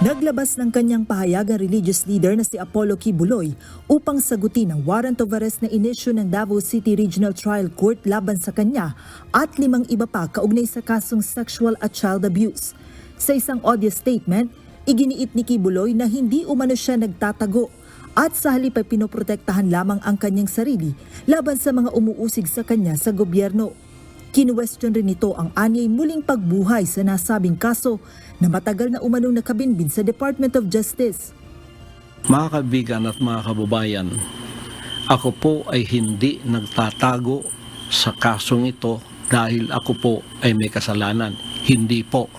Naglabas ng kanyang pahayag ang religious leader na si Apollo Kibuloy upang sagutin ang warrant of arrest na inisyu ng Davao City Regional Trial Court laban sa kanya at 5 iba pa kaugnay sa kasong sexual at child abuse. Sa isang audio statement, iginiit ni Kibuloy na hindi umano siya nagtatago at sa halip ay pinoprotektahan lamang ang kanyang sarili laban sa mga umuusig sa kanya sa gobyerno. Kinuwestiyon rin nito ang anyay muling pagbuhay sa nasabing kaso na matagal na umanong nakabinbin sa Department of Justice. Mga kaibigan at mga kababayan, ako po ay hindi nagtatago sa kasong ito dahil ako po ay may kasalanan. Hindi po.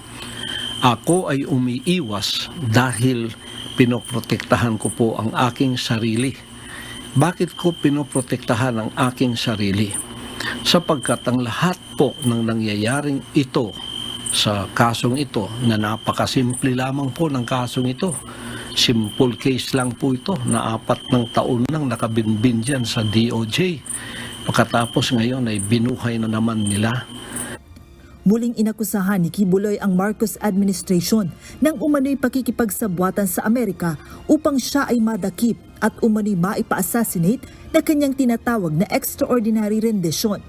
Ako ay umiiwas dahil pinoprotektahan ko po ang aking sarili. Bakit ko pinoprotektahan ang aking sarili? Sapagkat ang lahat po ng nangyayaring ito sa kasong ito na napakasimple lamang po ng kasong ito. Simple case lang po ito na 4 ng taon nang nakabinbin dyan sa DOJ. Pagkatapos ngayon ay binuhay na naman nila. Muling inakusahan ni Kibuloy ang Marcos administration ng umano'y pakikipagsabwatan sa Amerika upang siya ay madakip at umano'y maipa-assassinate na kanyang tinatawag na extraordinary rendition.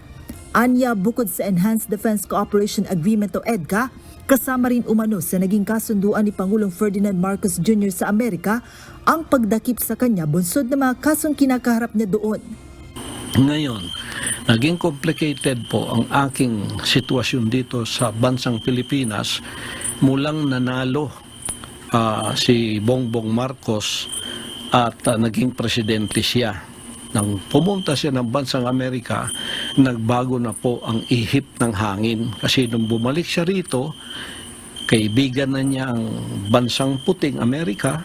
Anya, bukod sa Enhanced Defense Cooperation Agreement o EDCA, kasama rin umano sa naging kasunduan ni Pangulong Ferdinand Marcos Jr. sa Amerika ang pagdakip sa kanya bunsod na mga kasong kinakaharap niya doon. Ngayon, naging complicated po ang aking sitwasyon dito sa bansang Pilipinas mulang nanalo si Bongbong Marcos at naging presidente siya. Nang pumunta siya ng bansang Amerika, nagbago na po ang ihip ng hangin. Kasi nung bumalik siya rito, kaibigan na niya ang bansang puting Amerika,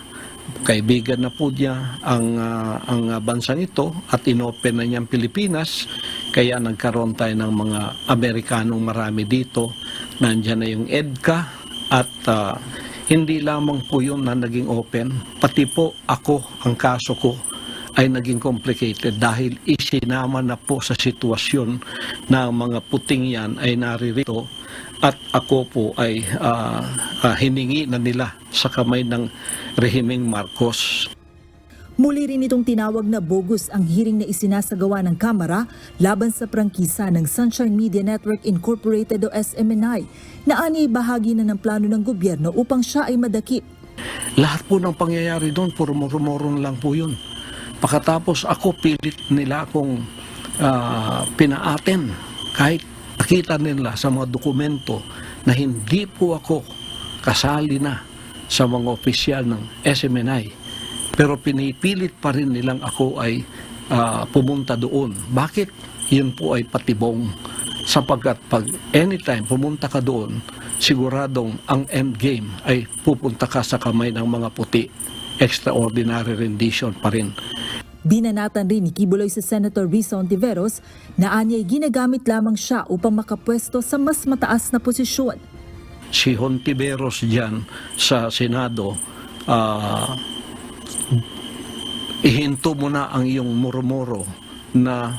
kaibigan na po niya ang bansang ito at inopen na niya ang Pilipinas. Kaya nagkaroon tayo ng mga Amerikanong marami dito. Nandiyan na yung EDCA at hindi lamang po yun na naging open. Pati po ako, ang kaso ko ay naging complicated dahil isinama na po sa sitwasyon na mga puting yan ay naririto at ako po ay hiningi na nila sa kamay ng rehimeng Marcos. Muli rin itong tinawag na bogus ang hearing na isinasagawa ng Kamara laban sa prangkisa ng Sunshine Media Network Incorporated o SMNI na ani bahagi na ng plano ng gobyerno upang siya ay madakip. Lahat po ng pangyayari doon, puro murmurong lang po yun. Pagkatapos ako pilit nila akong pinaaten kahit nakita nila sa mga dokumento na hindi po ako kasali na sa mga opisyal ng SMNI. Pero pinipilit pa rin nilang ako ay pumunta doon. Bakit? Yun po ay patibong. Sapagkat pag anytime pumunta ka doon, siguradong ang endgame ay pupunta ka sa kamay ng mga puti. Extraordinary rendition pa rin. Binanatan rin ni Kibuloy sa Senator Risa Ontiveros na anya'y ginagamit lamang siya upang makapwesto sa mas mataas na posisyon. Si Hontiveros dyan sa Senado, ihinto mo na ang iyong murmuro na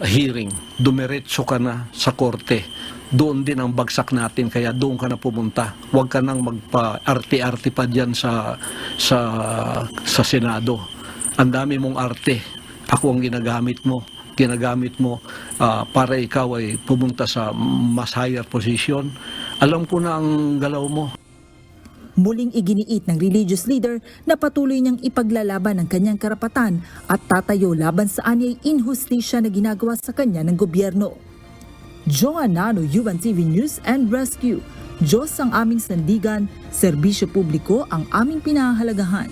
hearing. Dumiretso ka na sa korte. Doon din ang bagsak natin, kaya doon ka na pumunta. Huwag ka nang magpa-arte-arte pa dyan sa Senado. Ang dami mong arte. Ako ang ginagamit mo. Para ikaw ay pumunta sa mas higher position. Alam ko na ang galaw mo. Muling iginiit ng religious leader na patuloy niyang ipaglalaban ang kanyang karapatan at tatayo laban sa anyay inhustisya na ginagawa sa kanya ng gobyerno. Joanna Nano, UNTV News and Rescue. Diyos ang aming sandigan, serbisyo publiko ang aming pinahahalagahan.